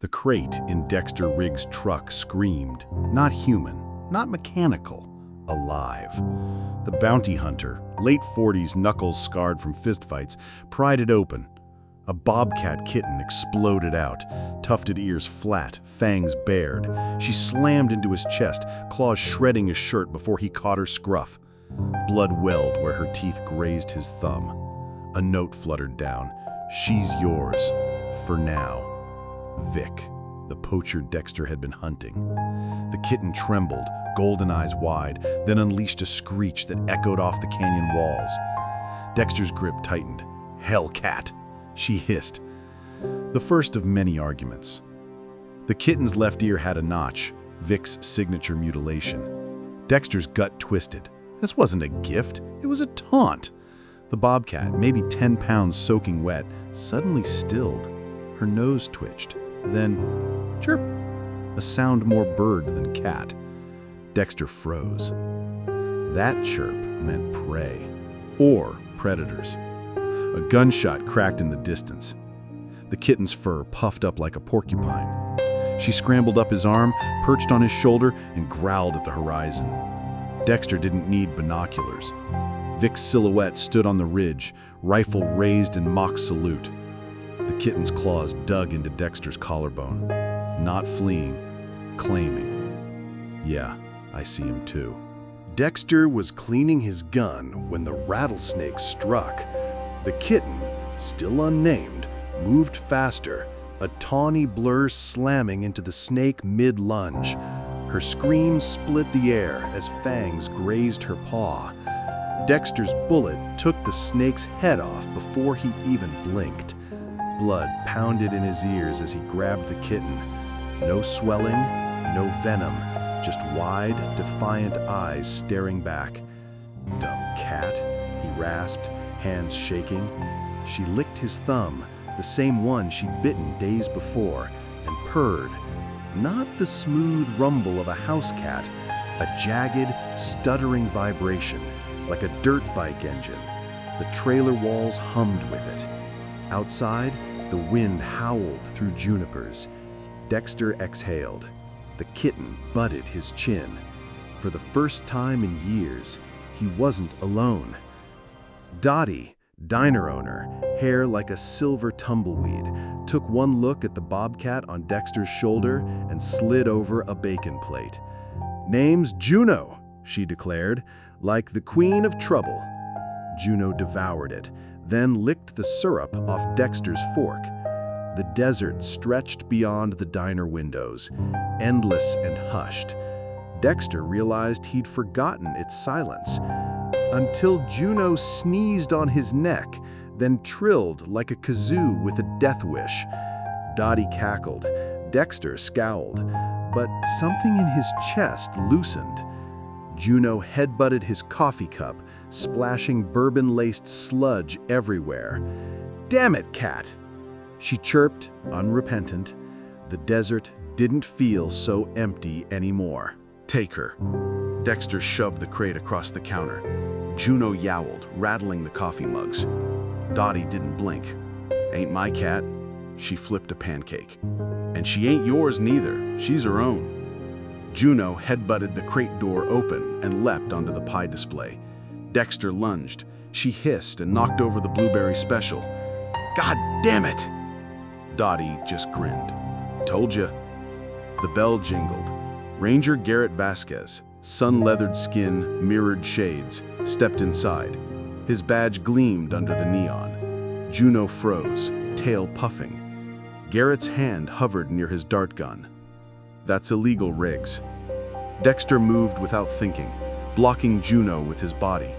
The crate in Dexter Riggs' truck screamed, not human, not mechanical, alive. The bounty hunter, late 40s, knuckles scarred from fistfights, pried it open. A bobcat kitten exploded out, tufted ears flat, fangs bared. She slammed into his chest, claws shredding his shirt before he caught her scruff. Blood welled where her teeth grazed his thumb. A note fluttered down. "She's yours, for now." Vic, the poacher Dexter had been hunting. The kitten trembled, golden eyes wide, then unleashed a screech that echoed off the canyon walls. Dexter's grip tightened. "Hellcat," she hissed. The first of many arguments. The kitten's left ear had a notch, Vic's signature mutilation. Dexter's gut twisted. This wasn't a gift, it was a taunt. The bobcat, maybe 10 pounds soaking wet, suddenly stilled. Her nose twitched. Then, chirp, a sound more bird than cat. Dexter froze. That chirp meant prey, or predators. A gunshot cracked in the distance. The kitten's fur puffed up like a porcupine. She scrambled up his arm, perched on his shoulder, and growled at the horizon. Dexter didn't need binoculars. Vic's silhouette stood on the ridge, rifle raised in mock salute. The kitten's claws dug into Dexter's collarbone, not fleeing, claiming. "Yeah, I see him too." Dexter was cleaning his gun when the rattlesnake struck. The kitten, still unnamed, moved faster, a tawny blur slamming into the snake mid-lunge. Her scream split the air as fangs grazed her paw. Dexter's bullet took the snake's head off before he even blinked. Blood pounded in his ears as he grabbed the kitten. No swelling, no venom, just wide, defiant eyes staring back. "Dumb cat," he rasped, hands shaking. She licked his thumb, the same one she'd bitten days before, and purred. Not the smooth rumble of a house cat, a jagged, stuttering vibration, like a dirt bike engine. The trailer walls hummed with it. Outside, the wind howled through junipers. Dexter exhaled. The kitten butted his chin. For the first time in years, he wasn't alone. Dottie, diner owner, hair like a silver tumbleweed, took one look at the bobcat on Dexter's shoulder and slid over a bacon plate. "Name's Juno," she declared, "like the Queen of Trouble." Juno devoured it, then licked the syrup off Dexter's fork. The desert stretched beyond the diner windows, endless and hushed. Dexter realized he'd forgotten its silence, until Juno sneezed on his neck, then trilled like a kazoo with a death wish. Dottie cackled. Dexter scowled, but something in his chest loosened. Juno headbutted his coffee cup, splashing bourbon-laced sludge everywhere. "Damn it, cat!" She chirped, unrepentant. The desert didn't feel so empty anymore. "Take her." Dexter shoved the crate across the counter. Juno yowled, rattling the coffee mugs. Dottie didn't blink. "Ain't my cat." She flipped a pancake. "And she ain't yours neither. She's her own." Juno headbutted the crate door open and leapt onto the pie display. Dexter lunged. She hissed and knocked over the blueberry special. "God damn it!" Dottie just grinned. "Told ya." The bell jingled. Ranger Garrett Vasquez, sun-leathered skin, mirrored shades, stepped inside. His badge gleamed under the neon. Juno froze, tail puffing. Garrett's hand hovered near his dart gun. "That's illegal, Riggs." Dexter moved without thinking, blocking Juno with his body.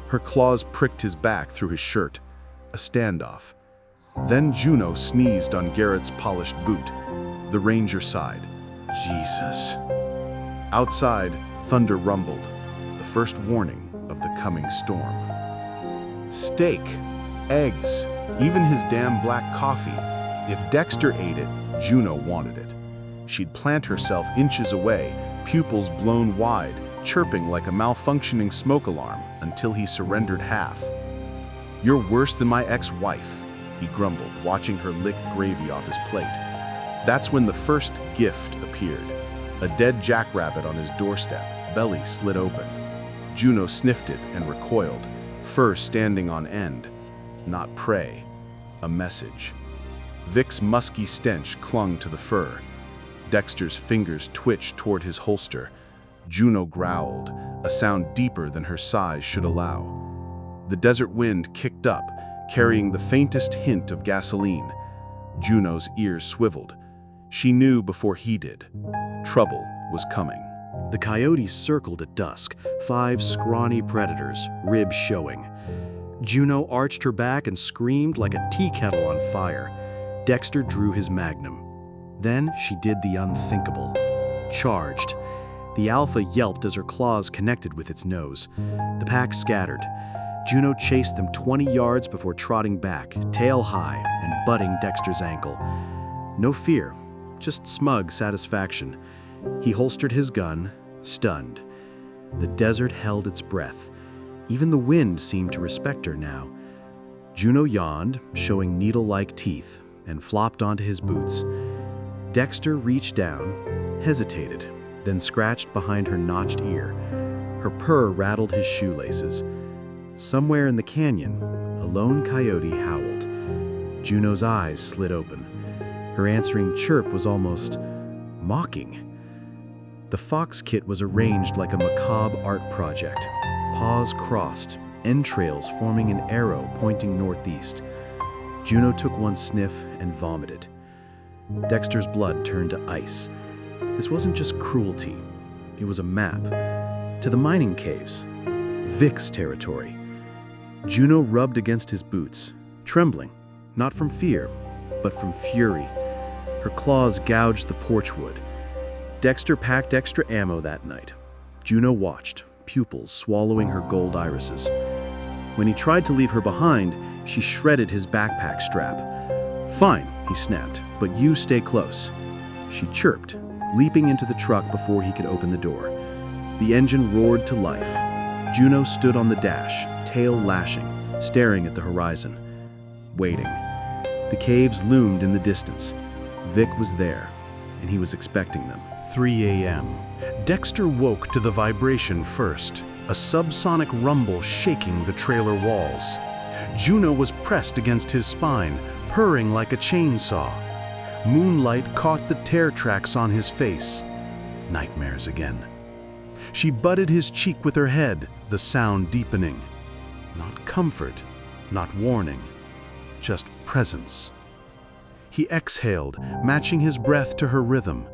Her claws pricked his back through his shirt. A standoff. Then Juno sneezed on Garrett's polished boot. The ranger sighed. "Jesus." Outside, thunder rumbled, the first warning of the coming storm. Steak, eggs, even his damn black coffee. If Dexter ate it, Juno wanted it. She'd plant herself inches away, pupils blown wide, chirping like a malfunctioning smoke alarm until he surrendered half. "You're worse than my ex-wife," he grumbled, watching her lick gravy off his plate. That's when the first gift appeared. A dead jackrabbit on his doorstep, belly slit open. Juno sniffed it and recoiled, fur standing on end. Not prey, a message. Vic's musky stench clung to the fur. Dexter's fingers twitched toward his holster. Juno growled, a sound deeper than her size should allow. The desert wind kicked up, carrying the faintest hint of gasoline. Juno's ears swiveled. She knew before he did. Trouble was coming. The coyotes circled at dusk, 5 scrawny predators, ribs showing. Juno arched her back and screamed like a tea kettle on fire. Dexter drew his magnum. Then she did the unthinkable. Charged. The alpha yelped as her claws connected with its nose. The pack scattered. Juno chased them 20 yards before trotting back, tail high, and butting Dexter's ankle. No fear, just smug satisfaction. He holstered his gun, stunned. The desert held its breath. Even the wind seemed to respect her now. Juno yawned, showing needle-like teeth, and flopped onto his boots. Dexter reached down, hesitated, then scratched behind her notched ear. Her purr rattled his shoelaces. Somewhere in the canyon, a lone coyote howled. Juno's eyes slid open. Her answering chirp was almost mocking. The fox kit was arranged like a macabre art project. Paws crossed, entrails forming an arrow pointing northeast. Juno took one sniff and vomited. Dexter's blood turned to ice. This wasn't just cruelty. It was a map to the mining caves, Vic's territory. Juno rubbed against his boots, trembling, not from fear, but from fury. Her claws gouged the porch wood. Dexter packed extra ammo that night. Juno watched, pupils swallowing her gold irises. When he tried to leave her behind, she shredded his backpack strap. "Fine," he snapped, "but you stay close." She chirped, leaping into the truck before he could open the door. The engine roared to life. Juno stood on the dash, tail lashing, staring at the horizon, waiting. The caves loomed in the distance. Vic was there, and he was expecting them. 3 a.m. Dexter woke to the vibration first, a subsonic rumble shaking the trailer walls. Juno was pressed against his spine, purring like a chainsaw. Moonlight caught the tear tracks on his face. Nightmares again. She butted his cheek with her head, the sound deepening. Not comfort, not warning, just presence. He exhaled, matching his breath to her rhythm.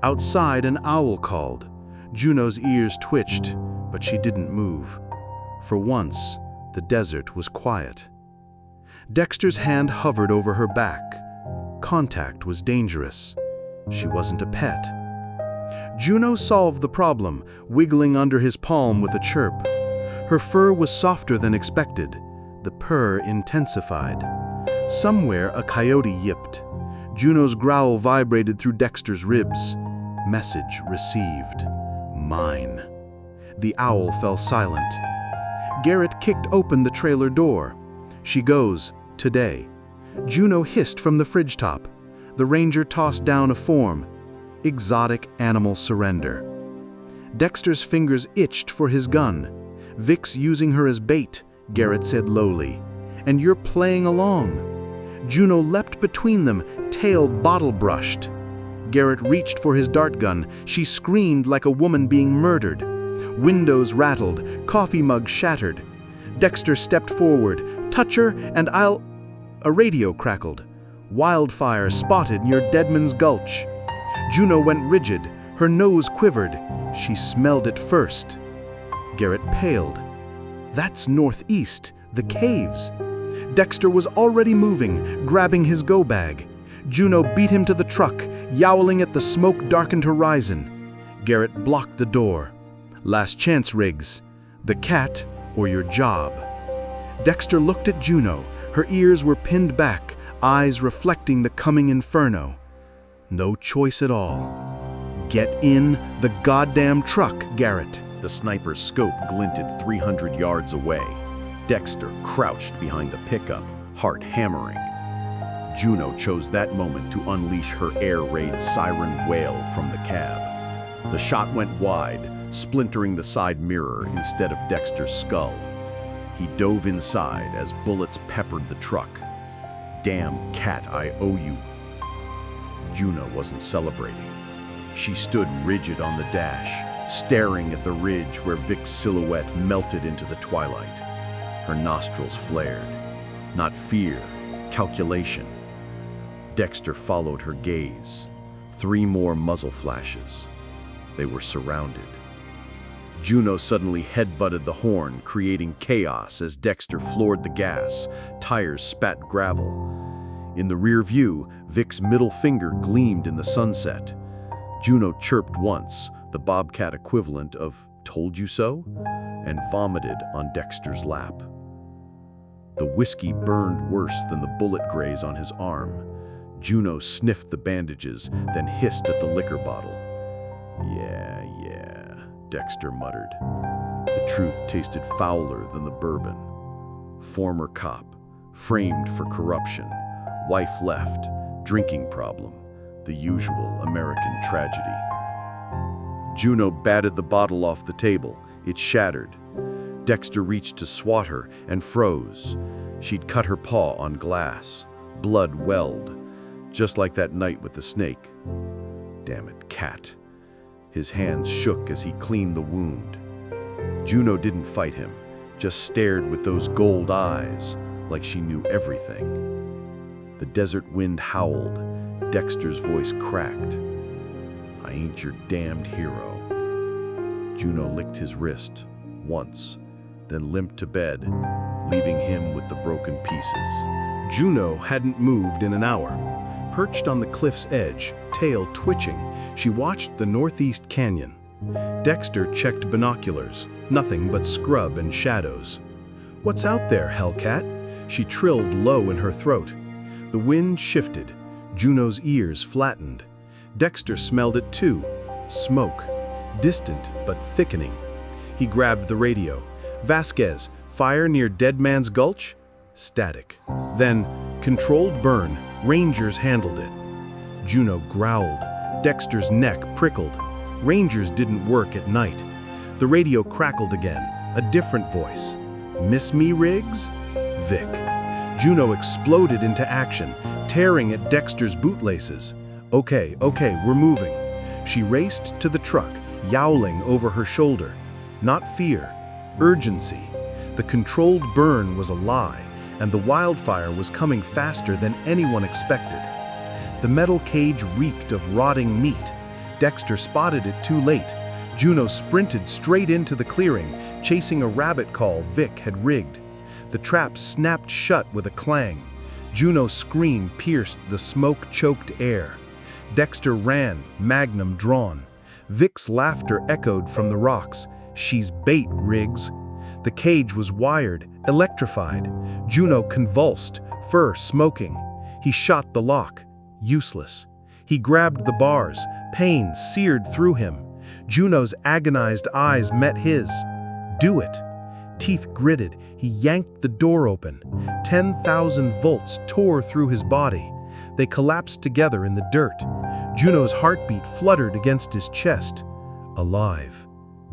Outside, an owl called. Juno's ears twitched, but she didn't move. For once, the desert was quiet. Dexter's hand hovered over her back. Contact was dangerous. She wasn't a pet. Juno solved the problem, wiggling under his palm with a chirp. Her fur was softer than expected. The purr intensified. Somewhere, a coyote yipped. Juno's growl vibrated through Dexter's ribs. Message received. Mine. The owl fell silent. Garrett kicked open the trailer door. She goes, today. Juno hissed from the fridge top. The ranger tossed down a form. Exotic animal surrender. Dexter's fingers itched for his gun. Vic's using her as bait, Garrett said lowly. And you're playing along. Juno leapt between them, tail bottle-brushed. Garrett reached for his dart gun. She screamed like a woman being murdered. Windows rattled, coffee mugs shattered. Dexter stepped forward. Touch her and I'll... A radio crackled. Wildfire spotted near Deadman's Gulch. Juno went rigid. Her nose quivered. She smelled it first. Garrett paled. That's northeast, the caves. Dexter was already moving, grabbing his go-bag. Juno beat him to the truck, yowling at the smoke-darkened horizon. Garrett blocked the door. Last chance, Riggs. The cat or your job. Dexter looked at Juno. Her ears were pinned back, eyes reflecting the coming inferno. No choice at all. Get in the goddamn truck, Garrett. The sniper's scope glinted 300 yards away. Dexter crouched behind the pickup, heart hammering. Juno chose that moment to unleash her air raid siren wail from the cab. The shot went wide, splintering the side mirror instead of Dexter's skull. He dove inside as bullets peppered the truck. "Damn cat, I owe you." Juno wasn't celebrating. She stood rigid on the dash, staring at the ridge where Vic's silhouette melted into the twilight. Her nostrils flared. Not fear, calculation. Dexter followed her gaze. 3 more muzzle flashes. They were surrounded. Juno suddenly headbutted the horn, creating chaos as Dexter floored the gas. Tires spat gravel. In the rear view, Vic's middle finger gleamed in the sunset. Juno chirped once, the Bobcat equivalent of "told you so," and vomited on Dexter's lap. The whiskey burned worse than the bullet graze on his arm. Juno sniffed the bandages, then hissed at the liquor bottle. Yeah, Dexter muttered. The truth tasted fouler than the bourbon. Former cop, framed for corruption, wife left, drinking problem, the usual American tragedy. Juno batted the bottle off the table. It shattered. Dexter reached to swat her and froze. She'd cut her paw on glass. Blood welled, just like that night with the snake. Damn it, cat. His hands shook as he cleaned the wound. Juno didn't fight him, just stared with those gold eyes, like she knew everything. The desert wind howled. Dexter's voice cracked. "I ain't your damned hero." Juno licked his wrist, once, then limped to bed, leaving him with the broken pieces. Juno hadn't moved in an hour. Perched on the cliff's edge, tail twitching, she watched the northeast canyon. Dexter checked binoculars, nothing but scrub and shadows. "What's out there, Hellcat?" She trilled low in her throat. The wind shifted. Juno's ears flattened. Dexter smelled it too. Smoke. Distant but thickening. He grabbed the radio. "Vasquez, fire near Dead Man's Gulch?" Static. Then, controlled burn. Rangers handled it. Juno growled. Dexter's neck prickled. Rangers didn't work at night. The radio crackled again. A different voice. "Miss me, Riggs?" Vic. Juno exploded into action, tearing at Dexter's bootlaces. Okay, we're moving." She raced to the truck, yowling over her shoulder. Not fear, urgency. The controlled burn was a lie, and the wildfire was coming faster than anyone expected. The metal cage reeked of rotting meat. Dexter spotted it too late. Juno sprinted straight into the clearing, chasing a rabbit call Vic had rigged. The trap snapped shut with a clang. Juno's scream pierced the smoke-choked air. Dexter ran, magnum drawn. Vic's laughter echoed from the rocks. "She's bait, Riggs." The cage was wired, electrified. Juno convulsed, fur smoking. He shot the lock. Useless. He grabbed the bars. Pain seared through him. Juno's agonized eyes met his. "Do it." Teeth gritted, he yanked the door open. 10,000 volts tore through his body. They collapsed together in the dirt. Juno's heartbeat fluttered against his chest. Alive.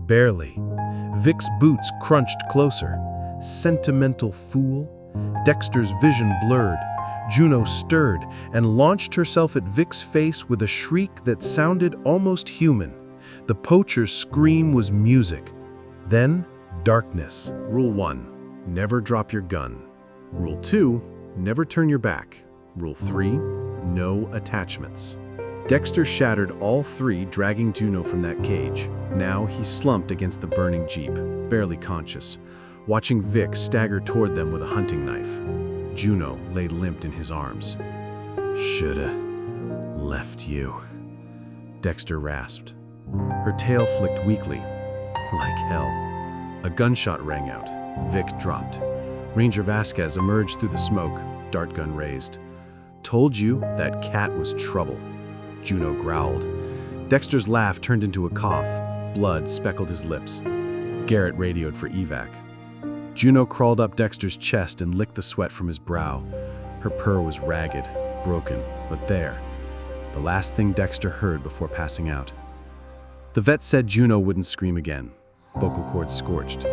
Barely. Vic's boots crunched closer. Sentimental fool. Dexter's vision blurred. Juno stirred and launched herself at Vic's face with a shriek that sounded almost human. The poacher's scream was music. Then, darkness. Rule 1, never drop your gun. Rule 2, never turn your back. Rule 3, no attachments. Dexter shattered all 3, dragging Juno from that cage. Now he slumped against the burning Jeep, barely conscious, watching Vic stagger toward them with a hunting knife. Juno lay limp in his arms. "Shoulda left you," Dexter rasped. Her tail flicked weakly. Like hell. A gunshot rang out. Vic dropped. Ranger Vasquez emerged through the smoke, dart gun raised. "Told you that cat was trouble," Juno growled. Dexter's laugh turned into a cough. Blood speckled his lips. Garrett radioed for evac. Juno crawled up Dexter's chest and licked the sweat from his brow. Her purr was ragged, broken, but there, the last thing Dexter heard before passing out. The vet said Juno wouldn't scream again, vocal cords scorched.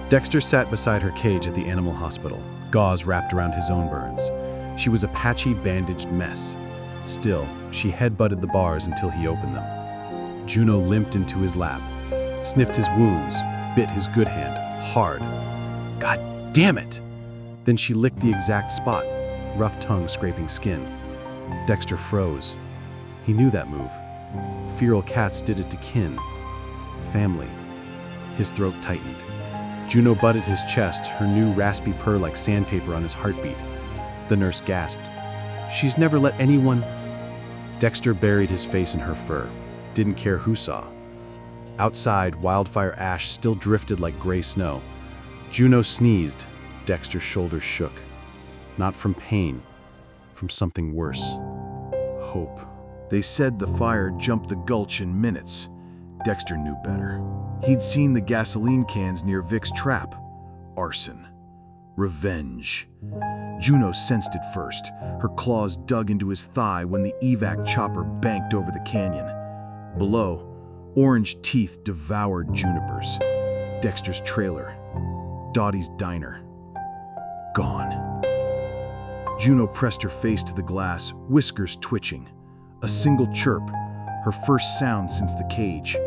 Dexter sat beside her cage at the animal hospital, gauze wrapped around his own burns. She was a patchy, bandaged mess. Still, she headbutted the bars until he opened them. Juno limped into his lap, sniffed his wounds, bit his good hand, hard. God damn it! Then she licked the exact spot, rough tongue scraping skin. Dexter froze. He knew that move. Feral cats did it to kin. Family. His throat tightened. Juno butted his chest, her new raspy purr like sandpaper on his heartbeat. The nurse gasped. She's never let anyone... Dexter buried his face in her fur. Didn't care who saw. Outside, wildfire ash still drifted like gray snow. Juno sneezed. Dexter's shoulders shook. Not from pain, from something worse. Hope. They said the fire jumped the gulch in minutes. Dexter knew better. He'd seen the gasoline cans near Vic's trap. Arson. Revenge. Juno sensed it first. Her claws dug into his thigh when the evac chopper banked over the canyon. Below, orange teeth devoured junipers. Dexter's trailer. Dottie's diner. Gone. Juno pressed her face to the glass, whiskers twitching. A single chirp, her first sound since the cage.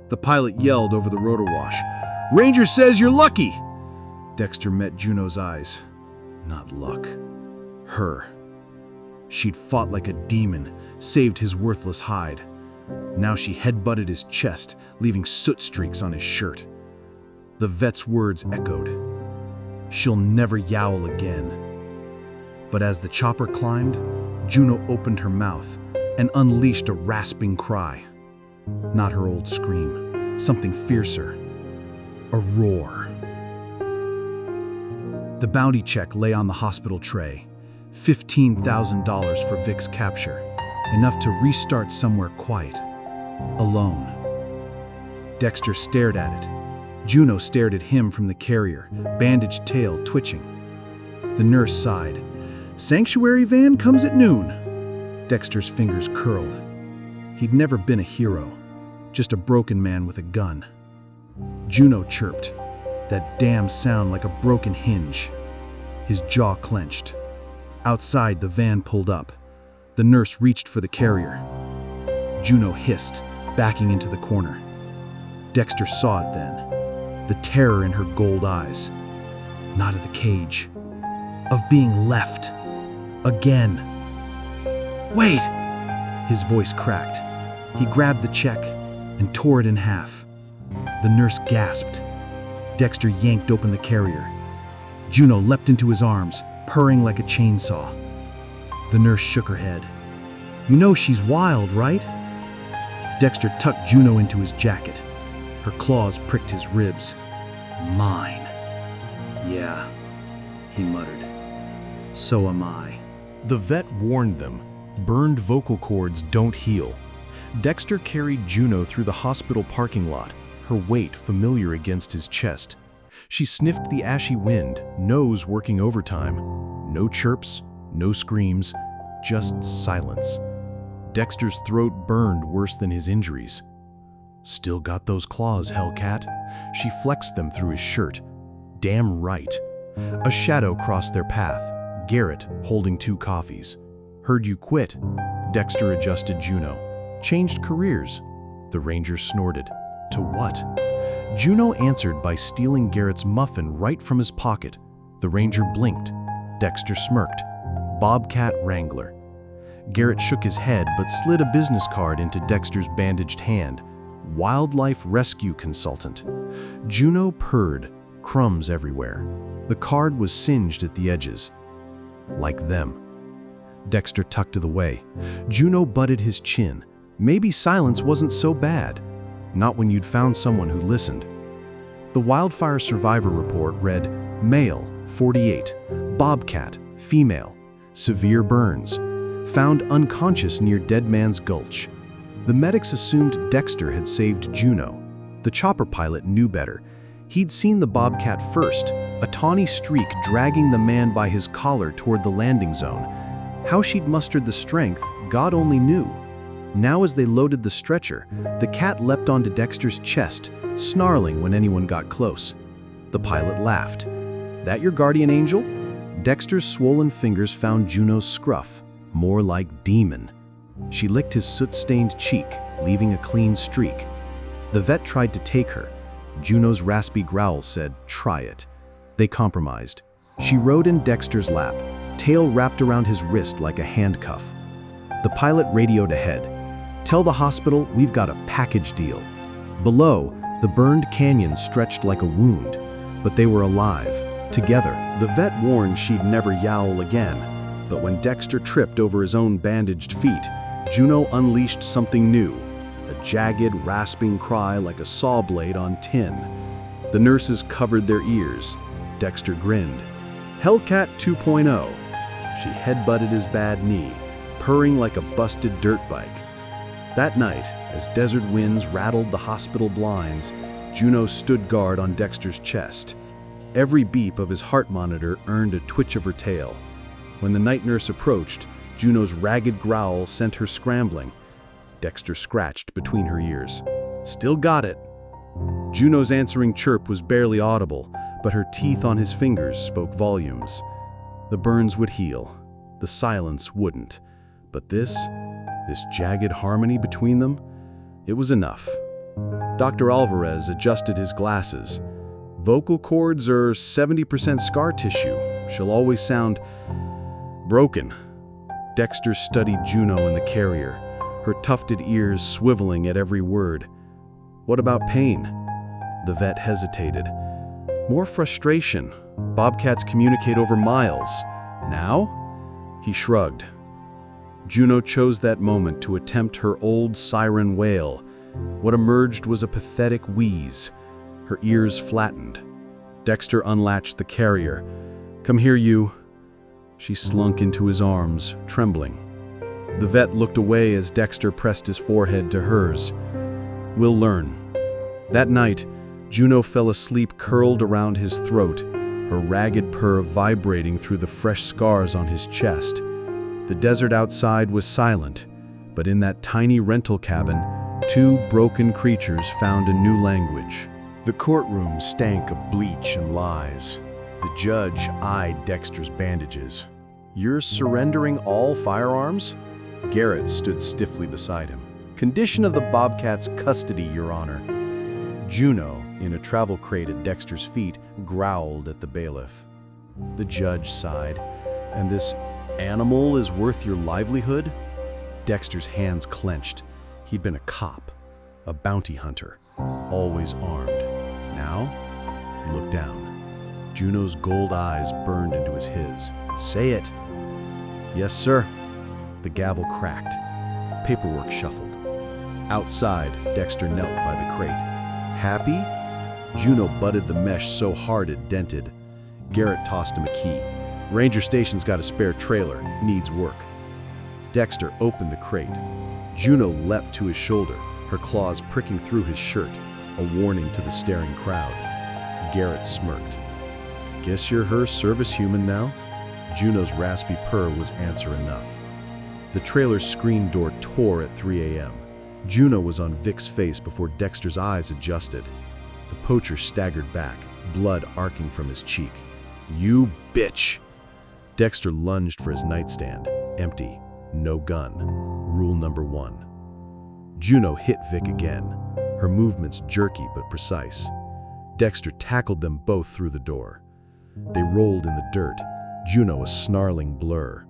The pilot yelled over the rotor wash, "Ranger says you're lucky!" Dexter met Juno's eyes. Not luck. Her. She'd fought like a demon, saved his worthless hide. Now she headbutted his chest, leaving soot streaks on his shirt. The vet's words echoed. She'll never yowl again. But as the chopper climbed, Juno opened her mouth and unleashed a rasping cry. Not her old scream, something fiercer. A roar. The bounty check lay on the hospital tray. $15,000 for Vic's capture. Enough to restart somewhere quiet. Alone. Dexter stared at it. Juno stared at him from the carrier, bandaged tail twitching. The nurse sighed. "Sanctuary van comes at noon." Dexter's fingers curled. He'd never been a hero, just a broken man with a gun. Juno chirped, that damn sound like a broken hinge. His jaw clenched. Outside, the van pulled up. The nurse reached for the carrier. Juno hissed, backing into the corner. Dexter saw it then, the terror in her gold eyes. Not of the cage, of being left. Again. "Wait!" His voice cracked. He grabbed the check and tore it in half. The nurse gasped. Dexter yanked open the carrier. Juno leapt into his arms, purring like a chainsaw. The nurse shook her head. "You know she's wild, right?" Dexter tucked Juno into his jacket. Her claws pricked his ribs. "Mine." "Yeah," he muttered. "So am I." The vet warned them, burned vocal cords don't heal. Dexter carried Juno through the hospital parking lot, her weight familiar against his chest. She sniffed the ashy wind, nose working overtime. No chirps, no screams, just silence. Dexter's throat burned worse than his injuries. "Still got those claws, Hellcat." She flexed them through his shirt. Damn right. A shadow crossed their path, Garrett holding 2 coffees. "Heard you quit." Dexter adjusted Juno. "Changed careers." The ranger snorted. "To what?" Juno answered by stealing Garrett's muffin right from his pocket. The ranger blinked. Dexter smirked. "Bobcat Wrangler." Garrett shook his head but slid a business card into Dexter's bandaged hand. "Wildlife Rescue Consultant." Juno purred, crumbs everywhere. The card was singed at the edges. Like them. Dexter tucked it away. Juno butted his chin. Maybe silence wasn't so bad. Not when you'd found someone who listened. The wildfire survivor report read, "Male, 48, Bobcat, female, severe burns, found unconscious near Dead Man's Gulch." The medics assumed Dexter had saved Juno. The chopper pilot knew better. He'd seen the Bobcat first, a tawny streak dragging the man by his collar toward the landing zone. How she'd mustered the strength, God only knew. Now as they loaded the stretcher, the cat leapt onto Dexter's chest, snarling when anyone got close. The pilot laughed. "That your guardian angel?" Dexter's swollen fingers found Juno's scruff, more like demon. She licked his soot-stained cheek, leaving a clean streak. The vet tried to take her. Juno's raspy growl said, "Try it." They compromised. She rode in Dexter's lap, tail wrapped around his wrist like a handcuff. The pilot radioed ahead. "Tell the hospital we've got a package deal." Below, the burned canyon stretched like a wound, but they were alive, together. The vet warned she'd never yowl again, but when Dexter tripped over his own bandaged feet, Juno unleashed something new, a jagged, rasping cry like a saw blade on tin. The nurses covered their ears. Dexter grinned. Hellcat 2.0. She headbutted his bad knee, purring like a busted dirt bike. That night, as desert winds rattled the hospital blinds, Juno stood guard on Dexter's chest. Every beep of his heart monitor earned a twitch of her tail. When the night nurse approached, Juno's ragged growl sent her scrambling. Dexter scratched between her ears. "Still got it." Juno's answering chirp was barely audible, but her teeth on his fingers spoke volumes. The burns would heal. The silence wouldn't. But this jagged harmony between them, it was enough. Dr. Alvarez adjusted his glasses. "Vocal cords are 70% scar tissue. She'll always sound broken." Dexter studied Juno in the carrier, her tufted ears swiveling at every word. "What about pain?" The vet hesitated. "More frustration. Bobcats communicate over miles. Now?" He shrugged. Juno chose that moment to attempt her old siren wail. What emerged was a pathetic wheeze. Her ears flattened. Dexter unlatched the carrier. "Come here, you." She slunk into his arms, trembling. The vet looked away as Dexter pressed his forehead to hers. "We'll learn." That night, Juno fell asleep curled around his throat, her ragged purr vibrating through the fresh scars on his chest. The desert outside was silent, but in that tiny rental cabin, two broken creatures found a new language. The courtroom stank of bleach and lies. The judge eyed Dexter's bandages. "You're surrendering all firearms?" Garrett stood stiffly beside him. "Condition of the Bobcat's custody, Your Honor." Juno, in a travel crate at Dexter's feet, growled at the bailiff. The judge sighed. "And this animal is worth your livelihood?" Dexter's hands clenched. He'd been a cop, a bounty hunter, always armed. Now, he looked down. Juno's gold eyes burned into his. "Say it." "Yes, sir." The gavel cracked. Paperwork shuffled. Outside, Dexter knelt by the crate. "Happy?" Juno butted the mesh so hard it dented. Garrett tossed him a key. "Ranger Station's got a spare trailer. Needs work." Dexter opened the crate. Juno leapt to his shoulder, her claws pricking through his shirt, a warning to the staring crowd. Garrett smirked. "Guess you're her service human now?" Juno's raspy purr was answer enough. The trailer's screen door tore at 3 a.m. Juno was on Vic's face before Dexter's eyes adjusted. The poacher staggered back, blood arcing from his cheek. "You bitch!" Dexter lunged for his nightstand. Empty. No gun. Rule number 1. Juno hit Vic again, her movements jerky but precise. Dexter tackled them both through the door. They rolled in the dirt, Juno a snarling blur.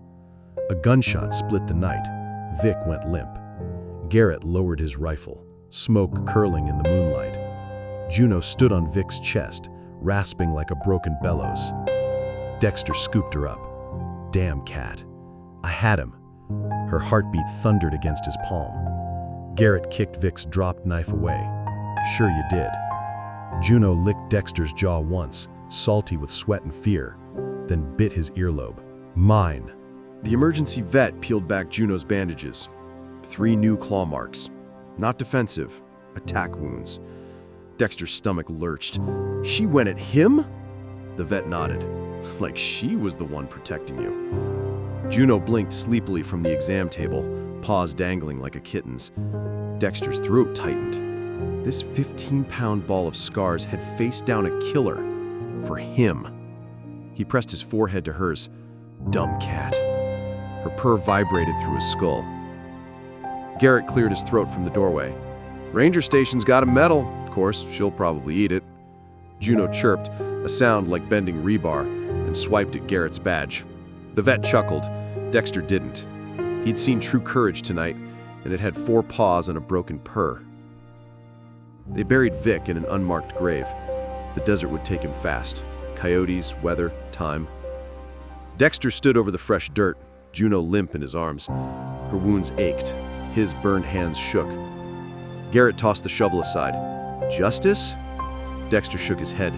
A gunshot split the night. Vic went limp. Garrett lowered his rifle, smoke curling in the moonlight. Juno stood on Vic's chest, rasping like a broken bellows. Dexter scooped her up. "Damn cat. I had him." Her heartbeat thundered against his palm. Garrett kicked Vic's dropped knife away. "Sure you did." Juno licked Dexter's jaw once, salty with sweat and fear, then bit his earlobe. "Mine." The emergency vet peeled back Juno's bandages. 3 new claw marks. Not defensive, attack wounds. Dexter's stomach lurched. "She went at him?" The vet nodded. "Like she was the one protecting you." Juno blinked sleepily from the exam table, paws dangling like a kitten's. Dexter's throat tightened. This 15-pound ball of scars had faced down a killer for him. He pressed his forehead to hers. Dumb cat. Her purr vibrated through his skull. Garrett cleared his throat from the doorway. Ranger station's got a medal. Of course, she'll probably eat it. Juno chirped, a sound like bending rebar, and swiped at Garrett's badge. The vet chuckled. Dexter didn't. He'd seen true courage tonight, and it had 4 paws and a broken purr. They buried Vic in an unmarked grave. The desert would take him fast. Coyotes, weather, time. Dexter stood over the fresh dirt, Juno limp in his arms. Her wounds ached. His burned hands shook. Garrett tossed the shovel aside. Justice? Dexter shook his head.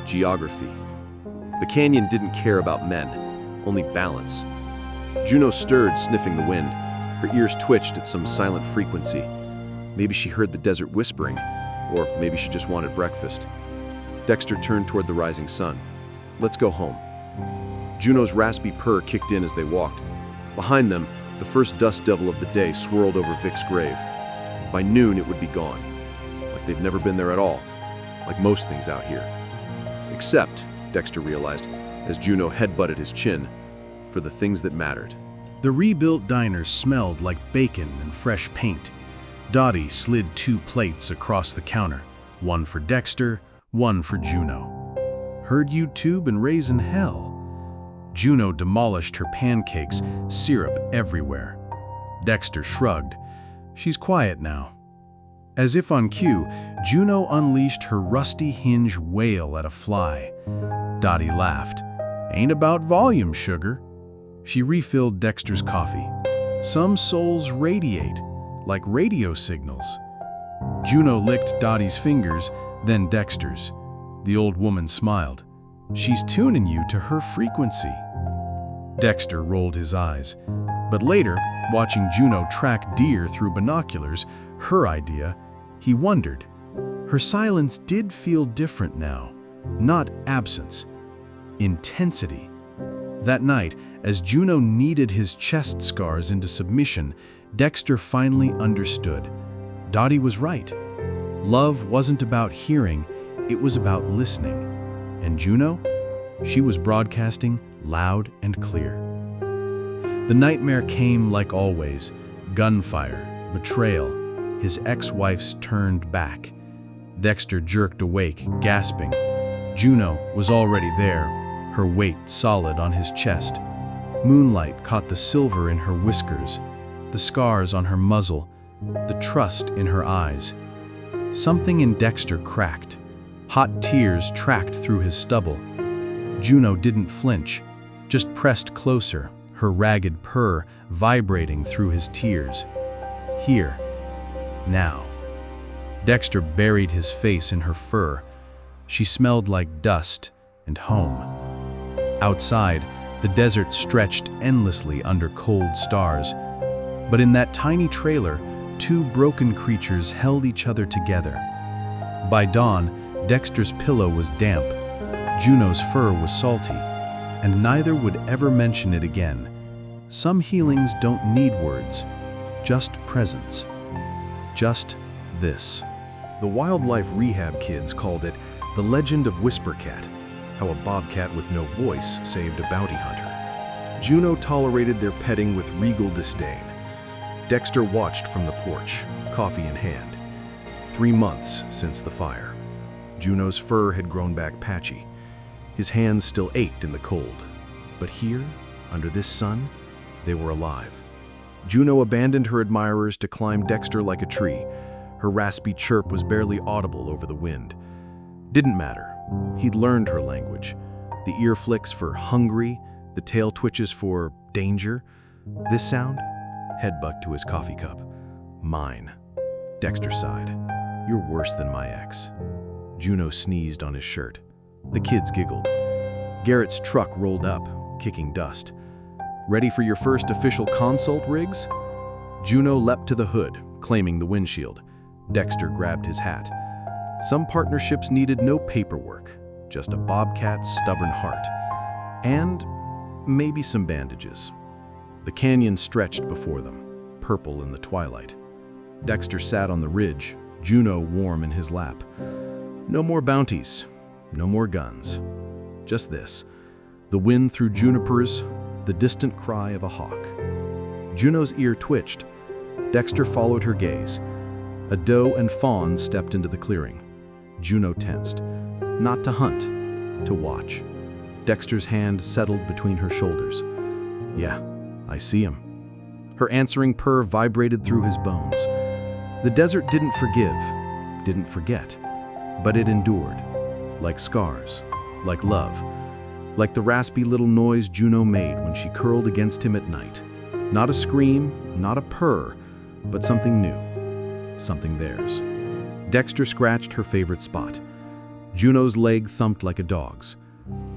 Geography. The canyon didn't care about men, only balance. Juno stirred, sniffing the wind. Her ears twitched at some silent frequency. Maybe she heard the desert whispering, or maybe she just wanted breakfast. Dexter turned toward the rising sun. Let's go home. Juno's raspy purr kicked in as they walked. Behind them, the first dust devil of the day swirled over Vic's grave. By noon, it would be gone. Like they'd never been there at all. Like most things out here. Except, Dexter realized, as Juno headbutted his chin, for the things that mattered. The rebuilt diner smelled like bacon and fresh paint. Dottie slid 2 plates across the counter, one for Dexter, one for Juno. Heard YouTube and raisin hell. Juno demolished her pancakes, syrup everywhere. Dexter shrugged. She's quiet now. As if on cue, Juno unleashed her rusty hinge wail at a fly. Dottie laughed. Ain't about volume, sugar. She refilled Dexter's coffee. Some souls radiate, like radio signals. Juno licked Dottie's fingers, then Dexter's. The old woman smiled. She's tuning you to her frequency. Dexter rolled his eyes. But later, watching Juno track deer through binoculars, her idea, he wondered. Her silence did feel different now. Not absence. Intensity. That night, as Juno kneaded his chest scars into submission, Dexter finally understood. Dottie was right. Love wasn't about hearing, it was about listening. And Juno? She was broadcasting loud and clear. The nightmare came like always. Gunfire, betrayal, his ex-wife's turned back. Dexter jerked awake, gasping. Juno was already there, her weight solid on his chest. Moonlight caught the silver in her whiskers, the scars on her muzzle, the trust in her eyes. Something in Dexter cracked. Hot tears tracked through his stubble. Juno didn't flinch, just pressed closer, her ragged purr vibrating through his tears. Here. Now. Dexter buried his face in her fur. She smelled like dust and home. Outside, the desert stretched endlessly under cold stars. But in that tiny trailer, 2 broken creatures held each other together. By dawn, Dexter's pillow was damp, Juno's fur was salty, and neither would ever mention it again. Some healings don't need words, just presence. Just this. The wildlife rehab kids called it the legend of Whispercat, how a bobcat with no voice saved a bounty hunter. Juno tolerated their petting with regal disdain. Dexter watched from the porch, coffee in hand. 3 months since the fire. Juno's fur had grown back patchy. His hands still ached in the cold. But here, under this sun, they were alive. Juno abandoned her admirers to climb Dexter like a tree. Her raspy chirp was barely audible over the wind. Didn't matter. He'd learned her language. The ear flicks for hungry, the tail twitches for danger. This sound? Headbutt to his coffee cup. Mine. Dexter sighed. You're worse than my ex. Juno sneezed on his shirt. The kids giggled. Garrett's truck rolled up, kicking dust. Ready for your first official consult, Riggs? Juno leapt to the hood, claiming the windshield. Dexter grabbed his hat. Some partnerships needed no paperwork, just a bobcat's stubborn heart. And maybe some bandages. The canyon stretched before them, purple in the twilight. Dexter sat on the ridge, Juno warm in his lap. No more bounties, no more guns. Just this, the wind through junipers, the distant cry of a hawk. Juno's ear twitched. Dexter followed her gaze. A doe and fawn stepped into the clearing. Juno tensed. Not to hunt, to watch. Dexter's hand settled between her shoulders. Yeah, I see him. Her answering purr vibrated through his bones. The desert didn't forgive, didn't forget, but it endured, like scars, like love, like the raspy little noise Juno made when she curled against him at night. Not a scream, not a purr, but something new, something theirs. Dexter scratched her favorite spot. Juno's leg thumped like a dog's.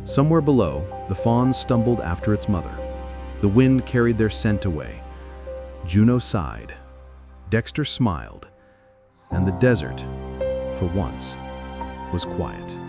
Somewhere below, the fawn stumbled after its mother. The wind carried their scent away. Juno sighed. Dexter smiled. And the desert, for once, was quiet.